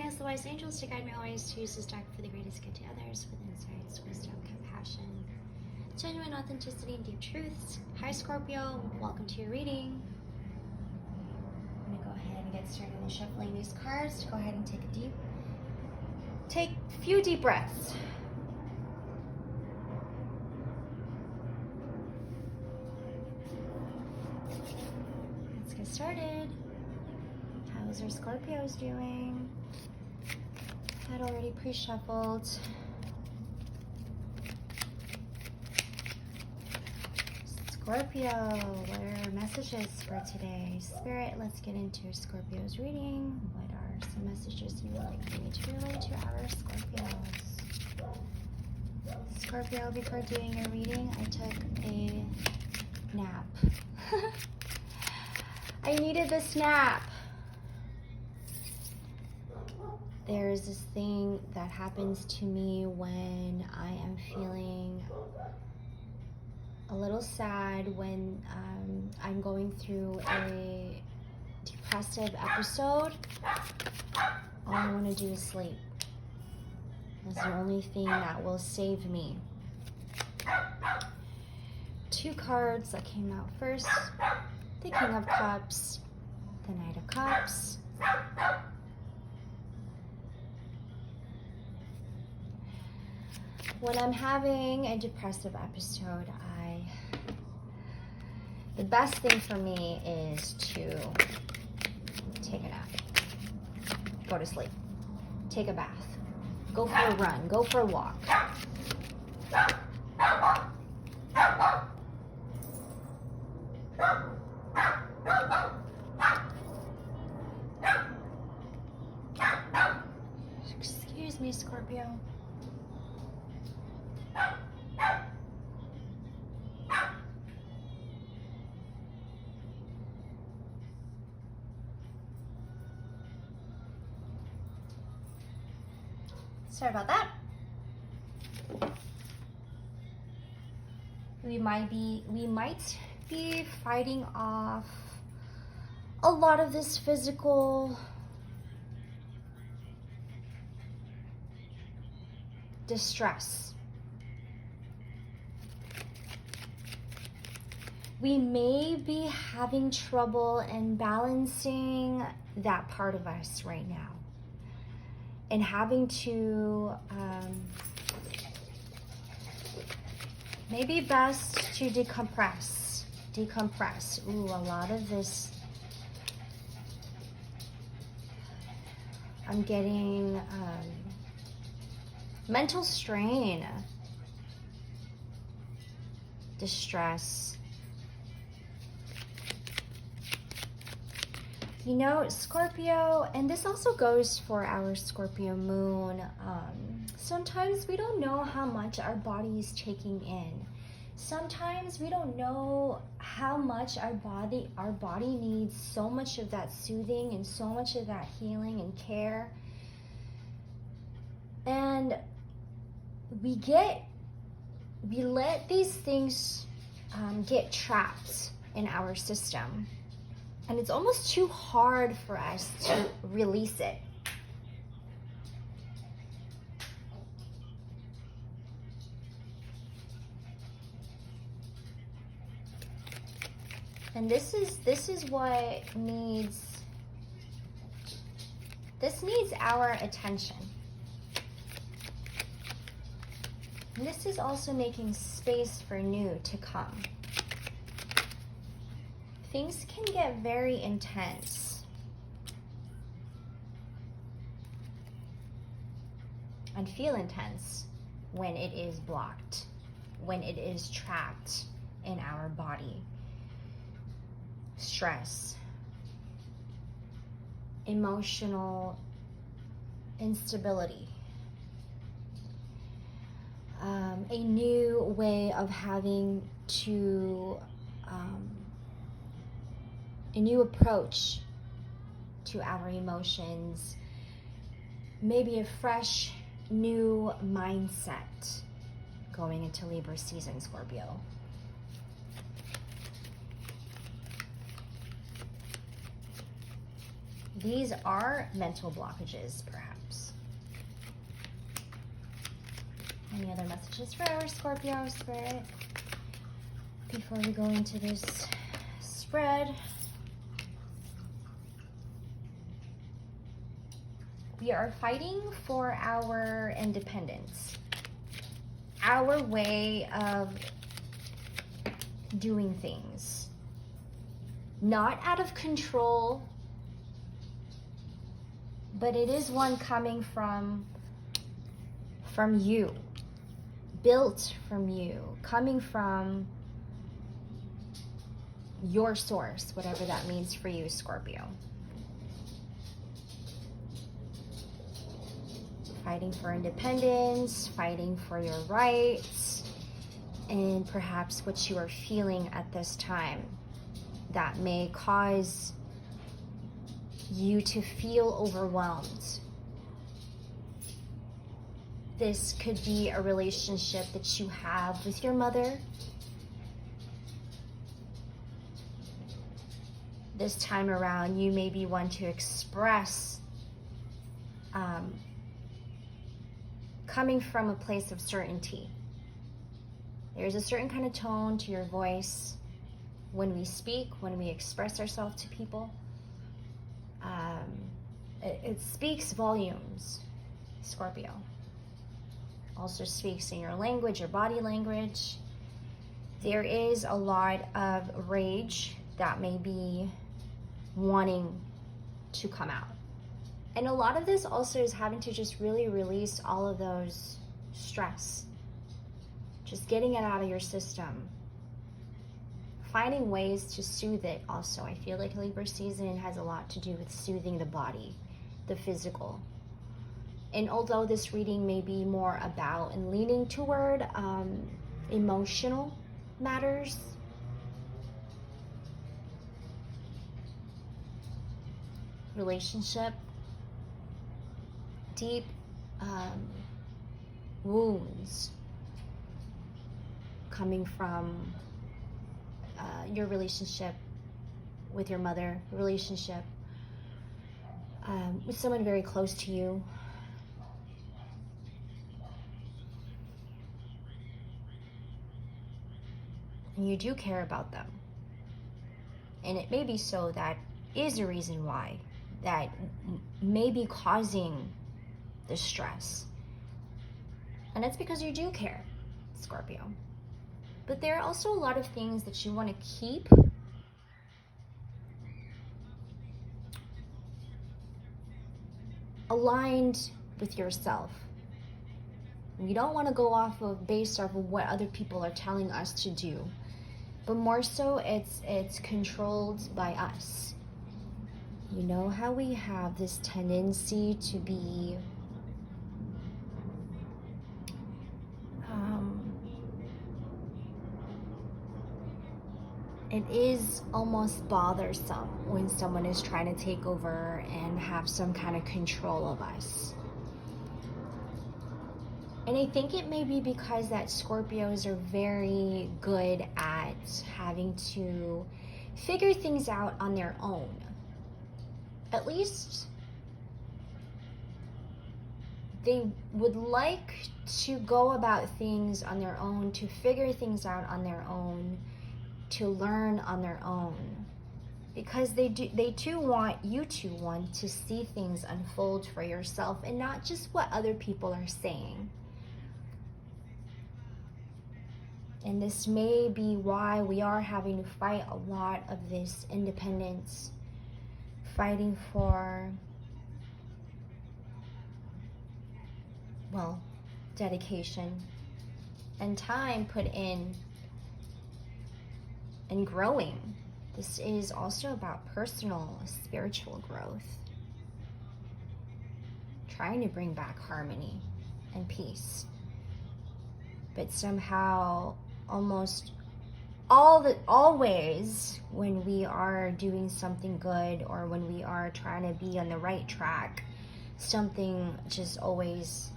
ask the wise angels to guide me always to use this deck for the greatest good to others with insights, wisdom, compassion, genuine authenticity, and deep truths. Hi Scorpio, welcome to your reading. I'm going to go ahead and get started on shuffling these cards. Go ahead and take a few deep breaths. Let's get started. How's our Scorpios doing? Had already pre-shuffled. Scorpio, what are messages for today? Spirit, let's get into Scorpio's reading. What are some messages you would like me to relay to our Scorpios? Scorpio, before doing your reading, I took a nap. I needed this nap. There's this thing that happens to me when I am feeling a little sad, when I'm going through a depressive episode. All I want to do is sleep. That's the only thing that will save me. Two cards that came out first. The King of Cups, the Knight of Cups. When I'm having a depressive episode, the best thing for me is to take a nap, go to sleep, take a bath, go for a run, go for a walk. Excuse me, Scorpio. Sorry about that. We might be fighting off a lot of this physical distress. We may be having trouble in balancing that part of us right now, and having to maybe best to decompress. Ooh, a lot of this, I'm getting mental strain, distress. You know, Scorpio, and this also goes for our Scorpio moon, sometimes we don't know how much our body is taking in. Sometimes we don't know how much our body needs so much of that soothing and so much of that healing and care. And we let these things get trapped in our system. And it's almost too hard for us to release it. And this is what needs our attention. And this is also making space for new to come. Things can get very intense and feel intense when it is blocked, when it is trapped in our body. Stress, emotional instability, a new way of having to a new approach to our emotions, maybe a fresh new mindset going into Libra season, Scorpio. These are mental blockages, perhaps. Any other messages for our Scorpio spirit before we go into this spread? We are fighting for our independence, our way of doing things, not out of control, but it is one coming from you, built from you, coming from your source, whatever that means for you, Scorpio. Fighting for independence, fighting for your rights, and perhaps what you are feeling at this time that may cause you to feel overwhelmed. This could be a relationship that you have with your mother. This time around, you maybe want to express coming from a place of certainty. There's a certain kind of tone to your voice when we speak, when we express ourselves to people. It speaks volumes, Scorpio. Also speaks in your language, your body language. There is a lot of rage that may be wanting to come out. And a lot of this also is having to just really release all of those stress. Just getting it out of your system. Finding ways to soothe it also. I feel like Libra season has a lot to do with soothing the body, the physical. And although this reading may be more about and leaning toward emotional matters, relationship, deep wounds coming from your relationship with your mother, relationship with someone very close to you. And you do care about them. And it may be so that is a reason why that may be causing the stress. And it's because you do care, Scorpio. But there are also a lot of things that you want to keep aligned with yourself. We don't want to go based off of what other people are telling us to do, but more so it's controlled by us. You know how we have this tendency to be it is almost bothersome when someone is trying to take over and have some kind of control of us. And I think it may be because that Scorpios are very good at having to figure things out on their own. At least they would like to go about things on their own, to figure things out on their own, to learn on their own. Because they too want you to want to see things unfold for yourself and not just what other people are saying. And this may be why we are having to fight a lot of this independence, fighting for, well, dedication and time put in and growing. This is also about personal, spiritual growth. Trying to bring back harmony and peace. But somehow, almost always, when we are doing something good or when we are trying to be on the right track, something just always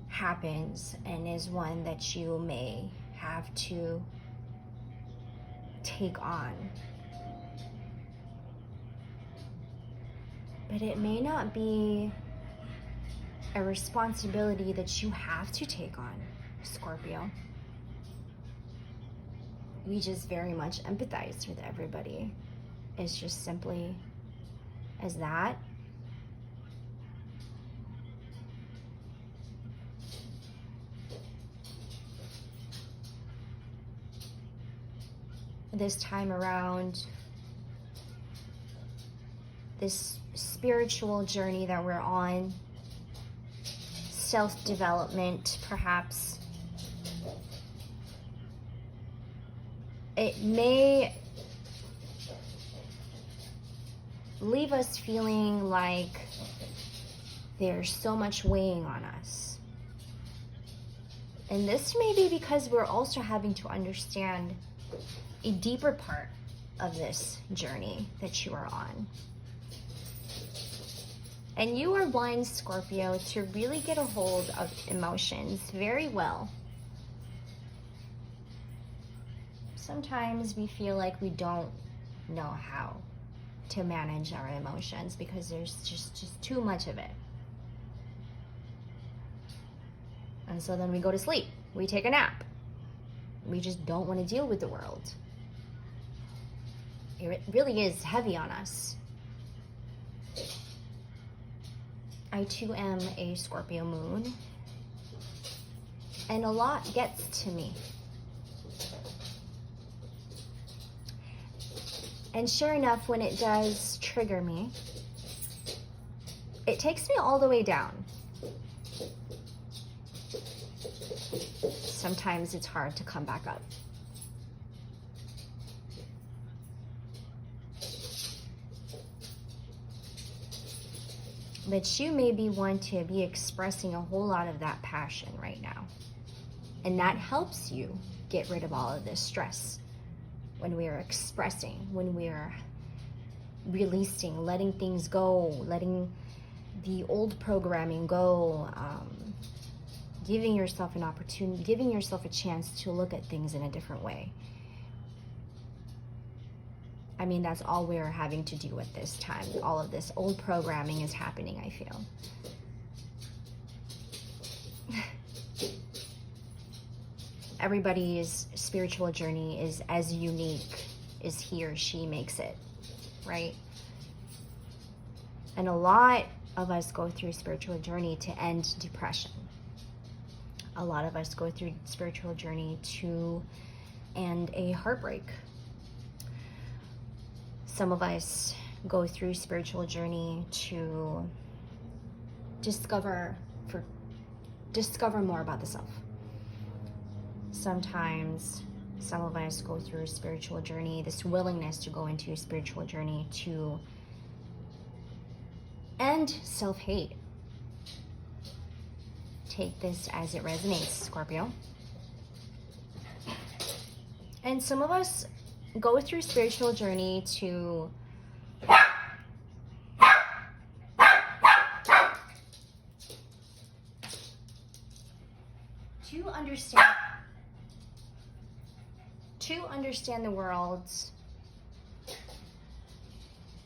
happens and is one that you may have to take on. but it may not be a responsibility that you have to take on, Scorpio. We just very much empathize with everybody. It's just simply as that. This time around, this spiritual journey that we're on, self-development perhaps, it may leave us feeling like there's so much weighing on us. And this may be because we're also having to understand a deeper part of this journey that you are on. And you are one, Scorpio, to really get a hold of emotions very well. Sometimes we feel like we don't know how to manage our emotions because there's just too much of it. And so then we go to sleep. We take a nap. We just don't want to deal with the world. It really is heavy on us. I too am a Scorpio moon, and a lot gets to me. And sure enough, when it does trigger me, it takes me all the way down. Sometimes it's hard to come back up. But you may be one to be expressing a whole lot of that passion right now. And that helps you get rid of all of this stress. When we are expressing, when we are releasing, letting things go, letting the old programming go, giving yourself an opportunity, giving yourself a chance to look at things in a different way. I mean, that's all we're having to do at this time. All of this old programming is happening, I feel. Everybody's spiritual journey is as unique as he or she makes it, right? And a lot of us go through spiritual journey to end depression. A lot of us go through spiritual journey to end a heartbreak. Some of us go through spiritual journey to discover more about the self. Sometimes some of us go through a spiritual journey, this willingness to go into a spiritual journey to end self-hate. Take this as it resonates, Scorpio. And some of us go through spiritual journey to understand the world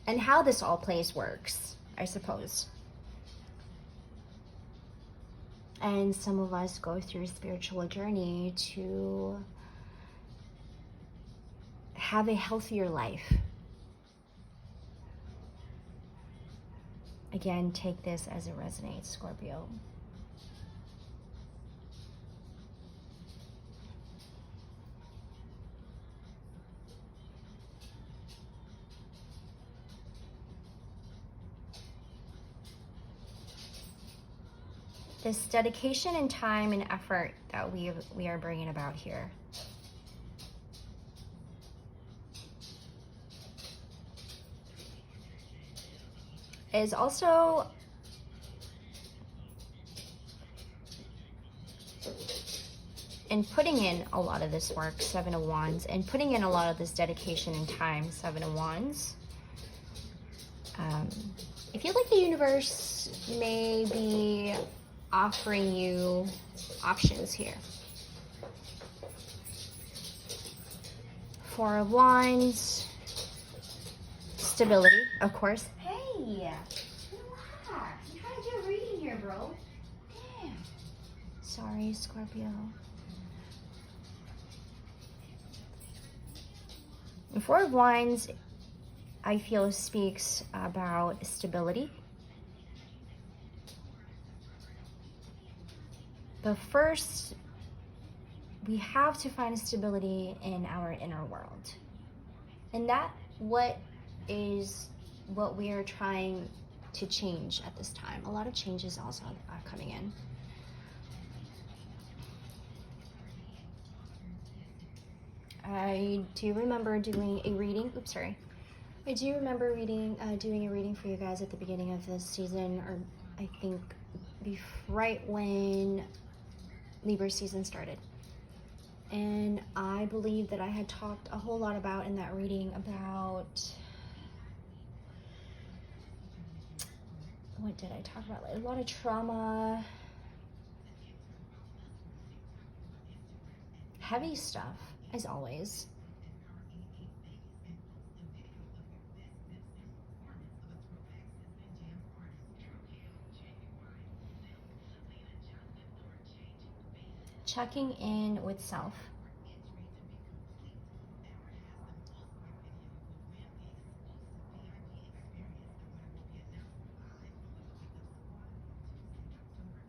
and how this all plays works, I suppose. And some of us go through a spiritual journey to have a healthier life. Again, take this as it resonates, Scorpio. This dedication and time and effort that we are bringing about here. Is also in putting in a lot of this work, Seven of Wands, and putting in a lot of this dedication and time, Seven of Wands. I feel like the universe may be offering you options here. Four of Wands, stability, of course. Hey, road. Damn. Sorry, Scorpio. The Four of Wands, I feel, speaks about stability. But first, we have to find stability in our inner world. And that is what we are trying to change at this time. A lot of changes also are coming in. I do remember doing a reading. Oops, sorry. I do remember doing a reading for you guys at the beginning of this season, or I think right when Libra season started. And I believe that I had talked a whole lot about in that reading about, what did I talk about? A lot of trauma, heavy stuff, as always. Checking in with self.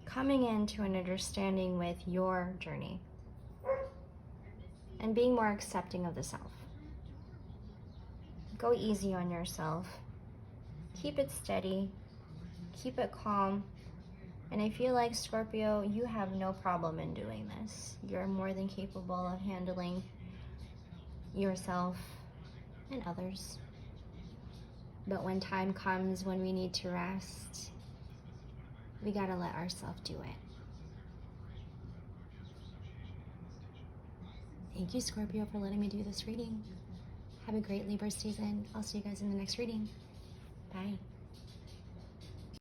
Coming into an understanding with your journey. And being more accepting of the self. Go easy on yourself. Keep it steady. Keep it calm. And I feel like, Scorpio, you have no problem in doing this. You're more than capable of handling yourself and others. But when time comes when we need to rest, we gotta let ourselves do it. Thank you, Scorpio, for letting me do this reading. Have a great Libra season. I'll see you guys in the next reading. Bye.